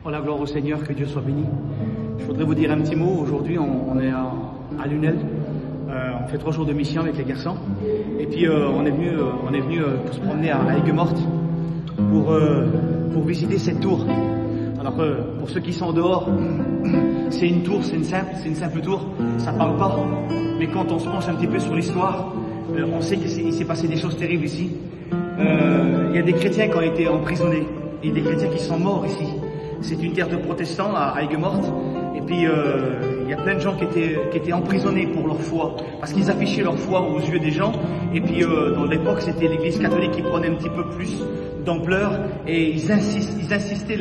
Oh, la gloire au Seigneur, que Dieu soit béni. Je voudrais vous dire un petit mot. Aujourd'hui, on est à Lunel. On fait 3 jours de mission avec les garçons. Et puis, on est venu pour se promener à Aigues-Mortes pour visiter cette tour. Alors, pour ceux qui sont dehors, c'est une tour, c'est une simple tour. Ça parle pas. Mais quand on se penche un petit peu sur l'histoire, on sait qu'il s'est passé des choses terribles ici. Il y a des chrétiens qui ont été emprisonnés et des chrétiens qui sont morts ici. C'est une terre de protestants à Aigues-Mortes. Et puis, il y a plein de gens qui étaient emprisonnés pour leur foi, parce qu'ils affichaient leur foi aux yeux des gens. Et puis, dans l'époque, c'était l'Église catholique qui prenait un petit peu plus d'ampleur, et ils insistaient,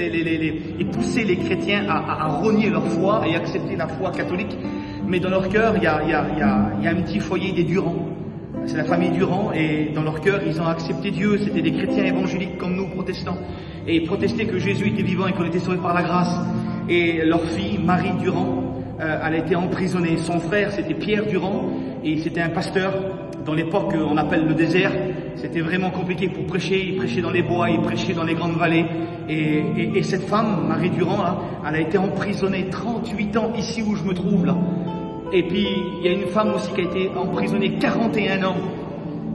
ils poussaient les chrétiens à renier leur foi et accepter la foi catholique. Mais dans leur cœur, il y a un petit foyer des Durand. C'est la famille Durand, et dans leur cœur, ils ont accepté Dieu. C'était des chrétiens évangéliques comme nous, protestants. Et ils protestaient que Jésus était vivant et qu'on était sauvés par la grâce. Et leur fille, Marie Durand, elle a été emprisonnée. Son frère, c'était Pierre Durand, et c'était un pasteur. Dans l'époque, on appelle le désert. C'était vraiment compliqué pour prêcher. Il prêchait dans les bois, il prêchait dans les grandes vallées. Et cette femme, Marie Durand, là, elle a été emprisonnée 38 ans ici où je me trouve, là. Et puis, il y a une femme aussi qui a été emprisonnée 41 ans.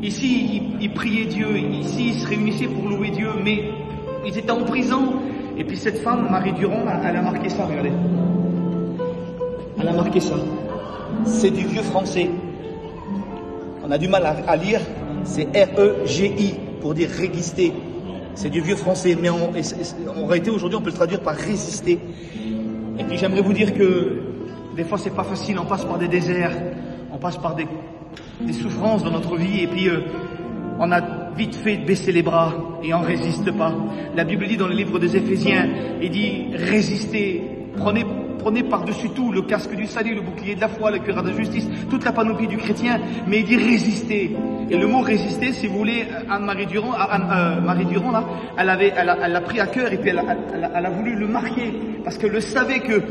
Ici, ils priaient Dieu. Ici, ils se réunissaient pour louer Dieu. Mais ils étaient en prison. Et puis cette femme, Marie Durand, elle a marqué ça, regardez. Elle a marqué ça. C'est du vieux français. On a du mal à lire. C'est R-E-G-I pour dire résister. C'est du vieux français. Mais en réalité, aujourd'hui, on peut le traduire par résister. Et puis j'aimerais vous dire que des fois, c'est pas facile. On passe par des déserts. On passe par des souffrances dans notre vie. Et puis, on a vite fait de baisser les bras et on résiste pas. La Bible dit dans le livre des Éphésiens, il dit résistez, prenez par-dessus tout le casque du salut, le bouclier de la foi, le cuirasse de justice, toute la panoplie du chrétien, mais il dit résistez. Et le mot résister, si vous voulez, Marie Durand là, elle l'a pris à cœur, et puis elle a voulu le marquer, parce qu'elle le savait que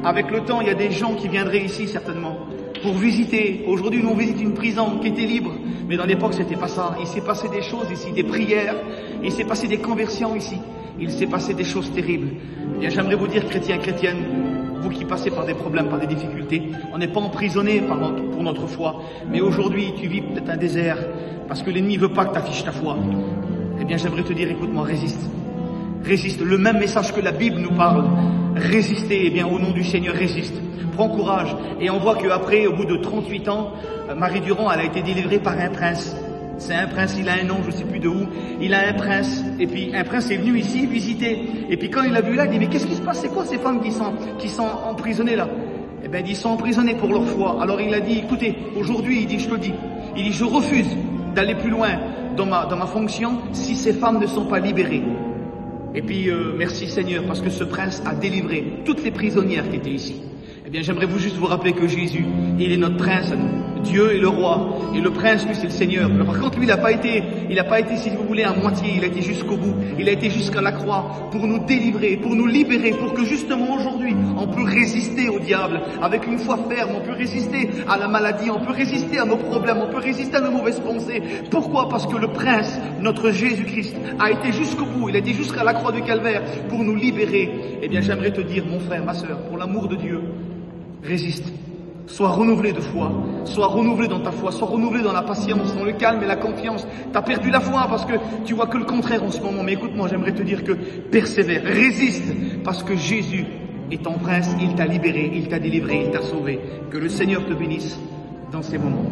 avec le temps, il y a des gens qui viendraient ici certainement pour visiter. Aujourd'hui, nous on visite une prison qui était libre, mais dans l'époque, c'était pas ça. Il s'est passé des choses ici, des prières, il s'est passé des conversions ici, il s'est passé des choses terribles. Eh bien, j'aimerais vous dire, chrétiens, chrétiennes, vous qui passez par des problèmes, par des difficultés, on n'est pas emprisonné pour notre foi, mais aujourd'hui, tu vis peut-être un désert, parce que l'ennemi veut pas que tu affiches ta foi. Eh bien, j'aimerais te dire, écoute-moi, résiste. Résiste. Le même message que la Bible nous parle. Résistez, eh bien, au nom du Seigneur, résiste. Prends courage. Et on voit qu'après, au bout de 38 ans, Marie Durand, elle a été délivrée par un prince. C'est un prince, il a un nom, je ne sais plus de où. Il a un prince. Et puis, un prince est venu ici visiter. Et puis, quand il l'a vu là, il dit, mais qu'est-ce qui se passe? C'est quoi ces femmes qui sont emprisonnées là? Eh bien, ils sont emprisonnés pour leur foi. Alors, il a dit, écoutez, aujourd'hui, il dit, je te le dis. Il dit, je refuse d'aller plus loin dans ma fonction si ces femmes ne sont pas libérées. Et puis, merci Seigneur, parce que ce prince a délivré toutes les prisonnières qui étaient ici. Eh bien, j'aimerais juste vous rappeler que Jésus, il est notre prince à nous. Dieu est le roi. Et le prince, lui, c'est le Seigneur. Par contre, lui, il n'a pas été, si vous voulez, à moitié. Il a été jusqu'au bout. Il a été jusqu'à la croix pour nous délivrer, pour nous libérer, pour que justement aujourd'hui, on peut résister au diable avec une foi ferme. On peut résister à la maladie. On peut résister à nos problèmes. On peut résister à nos mauvaises pensées. Pourquoi? Parce que le prince, notre Jésus-Christ, a été jusqu'au bout. Il a été jusqu'à la croix du calvaire pour nous libérer. Eh bien, j'aimerais te dire, mon frère, ma sœur, pour l'amour de Dieu, résiste. Sois renouvelé de foi. Sois renouvelé dans ta foi. Sois renouvelé dans la patience, dans le calme et la confiance. T'as perdu la foi parce que tu vois que le contraire en ce moment. Mais écoute-moi, j'aimerais te dire que persévère, résiste, parce que Jésus est ton prince. Il t'a libéré, il t'a délivré, il t'a sauvé. Que le Seigneur te bénisse dans ces moments.